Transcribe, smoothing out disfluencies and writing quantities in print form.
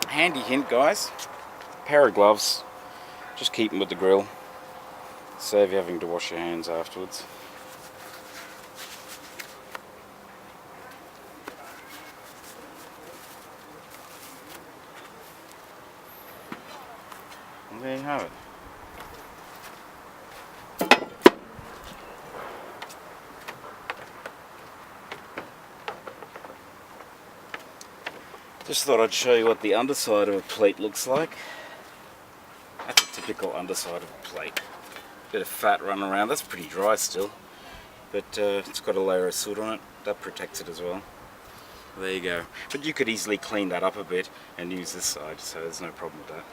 Handy hint, guys. Pair of gloves. Just keep them with the grill. Save you having to wash your hands afterwards. And there you have it. Just thought I'd show you what the underside of a plate looks like. That's a typical underside of a plate. Bit of fat running around. That's pretty dry still, but it's got a layer of soot on it. That protects it as well. There you go. But you could easily clean that up a bit and use this side, so there's no problem with that.